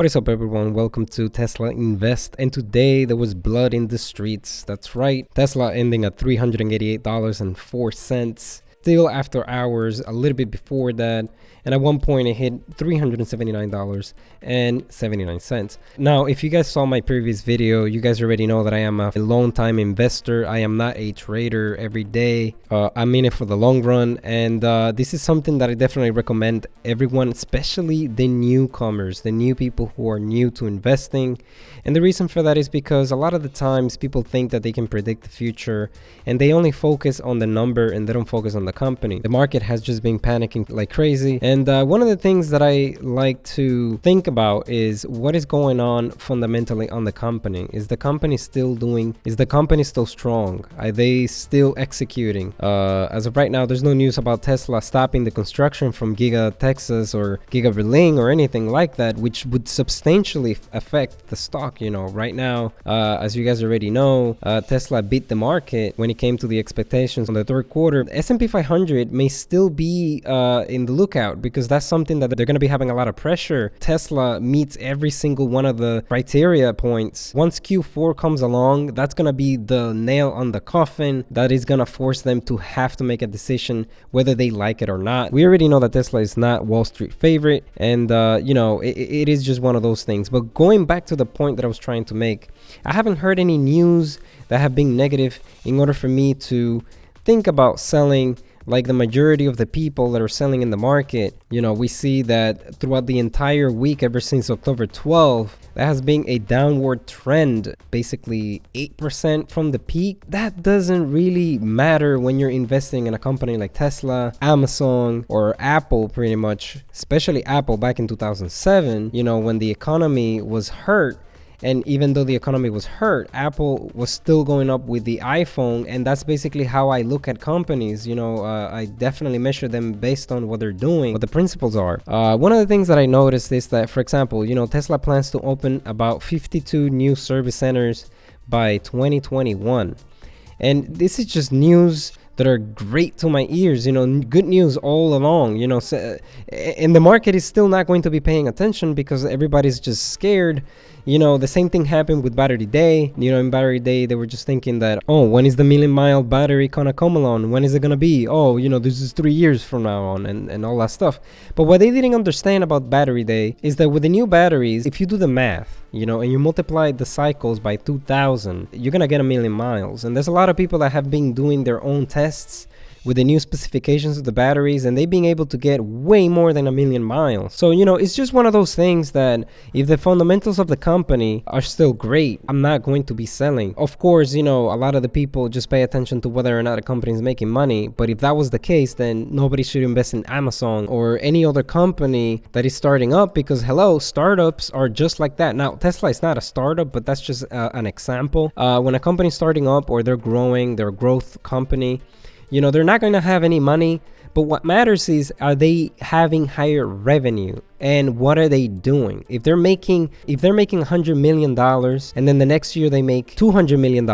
What is up, everyone? Welcome to Tesla Invest. And today there was blood in the streets. That's right. Tesla ending at $388.04. Still after hours, a little bit before that. And at one point it hit $379.79. Now, if you guys saw my previous video, you guys already know that I am a long-time investor. I am not a trader every day. I'm in it for the long run. And this is something that I definitely recommend everyone, especially the newcomers, the new people who are new to investing. And the reason for that is because a lot of the times people think that they can predict the future and they only focus on the number and they don't focus on the company. The market has just been panicking like crazy. And one of the things that I like to think about is what is going on fundamentally on the company. Is the company still strong? Are they still executing? As of right now, there's no news about Tesla stopping the construction from Giga Texas or Giga Berlin or anything like that, which would substantially affect the stock. You know, right now, as you guys already know, Tesla beat the market when it came to the expectations on the third quarter. S&P 500 may still be in the lookout, because that's something that they're going to be having a lot of pressure. Tesla meets every single one of the criteria points. Once Q4 comes along, that's going to be the nail on the coffin that is going to force them to have to make a decision whether they like it or not. We already know that Tesla is not Wall Street favorite, and you know, it is just one of those things. But going back to the point that I was trying to make, I haven't heard any news that have been negative in order for me to think about selling. Like the majority of the people that are selling in the market, you know, we see that throughout the entire week, ever since October 12th, that has been a downward trend, basically 8% from the peak. That doesn't really matter when you're investing in a company like Tesla, Amazon, or Apple, pretty much, especially Apple back in 2007, you know, when the economy was hurt. And even though the economy was hurt, Apple was still going up with the iPhone. And that's basically how I look at companies. You know, I definitely measure them based on what they're doing, what the principles are. One of the things that I noticed is that, for example, you know, Tesla plans to open about 52 new service centers by 2021. And this is just news that are great to my ears, you know, good news all along, you know, and the market is still not going to be paying attention because everybody's just scared. You know, the same thing happened with Battery Day. You know, in Battery Day, they were just thinking that, oh, when is the million-mile battery gonna come along? When is it gonna be? Oh, you know, this is 3 years from now on, and all that stuff. But what they didn't understand about Battery Day is that with the new batteries, if you do the math, you know, and you multiply the cycles by 2,000, you're gonna get a million miles. And there's a lot of people that have been doing their own tests with the new specifications of the batteries, and they being able to get way more than a million miles. So, you know, it's just one of those things that if the fundamentals of the company are still great, I'm not going to be selling. Of course, you know, a lot of the people just pay attention to whether or not a company is making money. But if that was the case, then nobody should invest in Amazon or any other company that is starting up, because hello, startups are just like that. Now, Tesla is not a startup, but that's just an example. When a company is starting up or they're growing, they're a growth company, you know, they're not going to have any money, but what matters is, are they having higher revenue? And what are they doing? If they're making $100 million, and then the next year they make $200 million,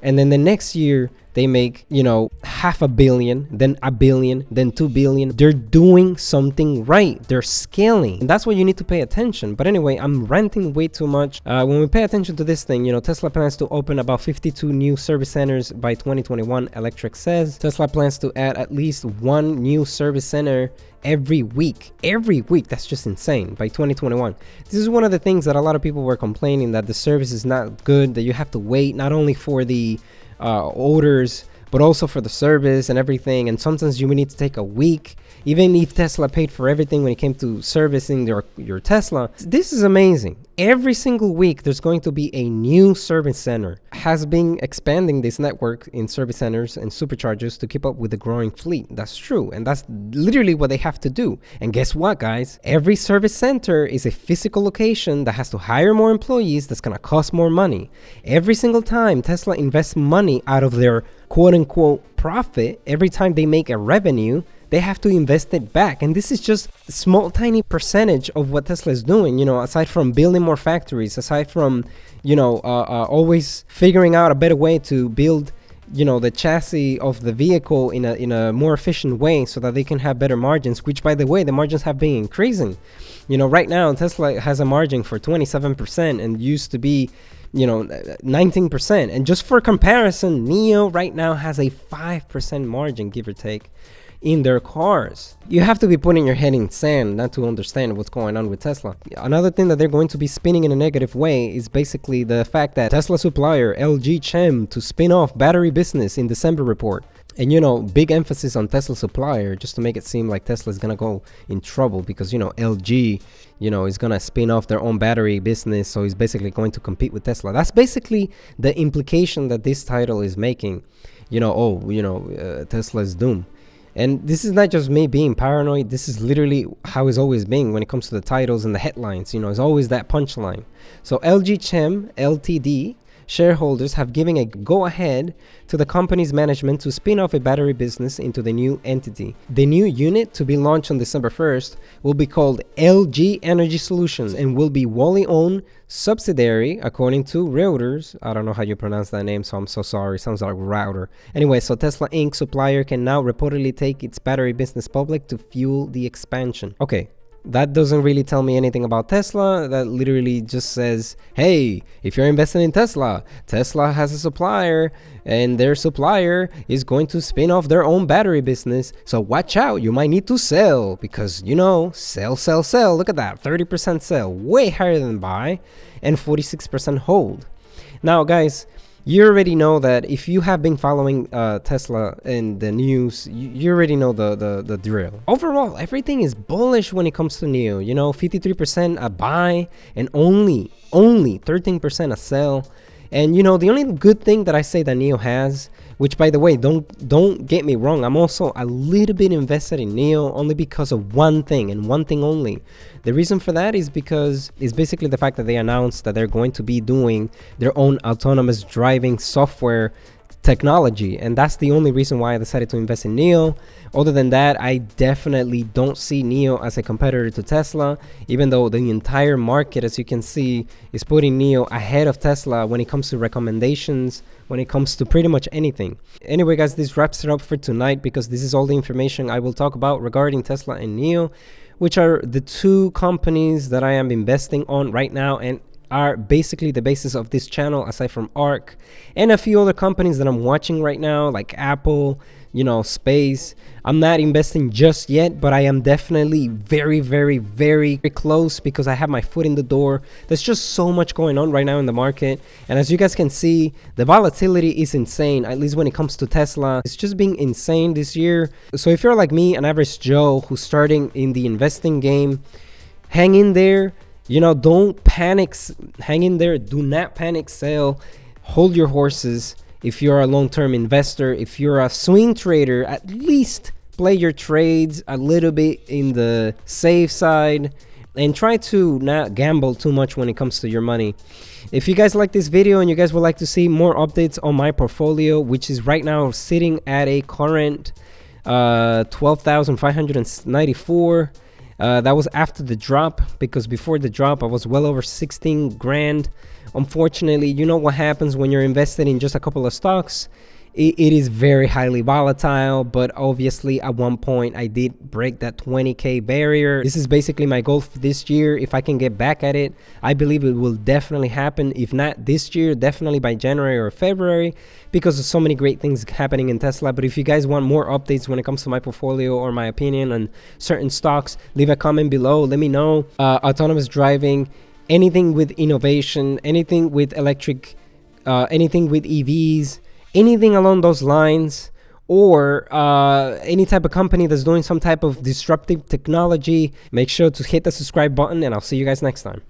and then the next year they make, you know, $500 million, then $1 billion, then $2 billion. They're doing something right. They're scaling. And that's what you need to pay attention. But anyway, I'm ranting way too much. When we pay attention to this thing, you know, Tesla plans to open about 52 new service centers by 2021, Electric says. Tesla plans to add at least one new service center every week. That's just insane. By 2021. This is one of the things that a lot of people were complaining, that the service is not good, that you have to wait not only for the orders, but also for the service and everything. And sometimes you may need to take a week, even if Tesla paid for everything when it came to servicing your Tesla. This is amazing. Every single week, there's going to be a new service center. Has been expanding this network in service centers and superchargers to keep up with the growing fleet. That's true. And that's literally what they have to do. And guess what, guys? Every service center is a physical location that has to hire more employees. That's going to cost more money. Every single time Tesla invests money out of their quote unquote profit, every time they make a revenue, they have to invest it back. And this is just a small, tiny percentage of what Tesla is doing, you know, aside from building more factories, aside from, you know, always figuring out a better way to build the chassis of the vehicle in a more efficient way so that they can have better margins, which by the way, the margins have been increasing. Right now Tesla has a margin for 27% and used to be 19%. And just for comparison, NIO right now has a 5% margin, give or take, in their cars. You have to be putting your head in sand not to understand what's going on with Tesla. Another thing that they're going to be spinning in a negative way is basically the fact that Tesla supplier LG Chem to spin off battery business in December report. And big emphasis on Tesla supplier just to make it seem like Tesla is gonna go in trouble because LG is gonna spin off their own battery business, so he's basically going to compete with Tesla. That's basically the implication that this title is making. Tesla is doomed. And this is not just me being paranoid. This is literally how it's always been when it comes to the titles and the headlines. It's always that punchline. So LG Chem Ltd shareholders have given a go-ahead to the company's management to spin off a battery business into the new entity. The new unit, to be launched on December 1st, will be called LG Energy Solutions and will be wholly owned subsidiary, according to Reuters. I don't know how you pronounce that name, so I'm so sorry. Sounds like router. Anyway, so Tesla Inc. supplier can now reportedly take its battery business public to fuel the expansion. Okay. That doesn't really tell me anything about Tesla. That literally just says, hey, if you're investing in Tesla, Tesla has a supplier and their supplier is going to spin off their own battery business. So watch out, you might need to sell because, sell. Look at that, 30% sell, way higher than buy, and 46% hold. Now, guys, you already know that if you have been following Tesla in the news, you already know the drill. Overall, everything is bullish when it comes to NIO. 53% a buy and only 13% a sell. And the only good thing that I say that NIO has, which by the way, don't get me wrong, I'm also a little bit invested in NIO only because of one thing and one thing only. The reason for that is because it's basically the fact that they announced that they're going to be doing their own autonomous driving software technology, and that's the only reason why I decided to invest in NIO. Other than that, I definitely don't see NIO as a competitor to Tesla, even though the entire market, as you can see, is putting NIO ahead of Tesla when it comes to recommendations, when it comes to pretty much anything. Anyway, guys, this wraps it up for tonight because this is all the information I will talk about regarding Tesla and NIO, which are the two companies that I am investing on right now and are basically the basis of this channel, aside from Arkk and a few other companies that I'm watching right now, like Apple, Space. I'm not investing just yet, but I am definitely very, very, very close because I have my foot in the door. There's just so much going on right now in the market. And as you guys can see, the volatility is insane, at least when it comes to Tesla. It's just being insane this year. So if you're like me, an average Joe who's starting in the investing game, hang in there. Don't panic. Hang in there. Do not panic sell. Hold your horses. If you're a long-term investor, if you're a swing trader, at least play your trades a little bit in the safe side and try to not gamble too much when it comes to your money. If you guys like this video and you guys would like to see more updates on my portfolio, which is right now sitting at a current 12,594. That was after the drop, because before the drop I was well over 16 grand. Unfortunately, you know what happens when you're invested in just a couple of stocks. It is very highly volatile, but obviously at one point I did break that 20k barrier. This is basically my goal for this year. If I can get back at it, I believe it will definitely happen. If not this year, definitely by January or February, because of so many great things happening in Tesla. But if you guys want more updates when it comes to my portfolio or my opinion on certain stocks, leave a comment below. Let me know. Autonomous driving, anything with innovation, anything with electric, anything with EVs, anything along those lines, or any type of company that's doing some type of disruptive technology, make sure to hit the subscribe button, and I'll see you guys next time.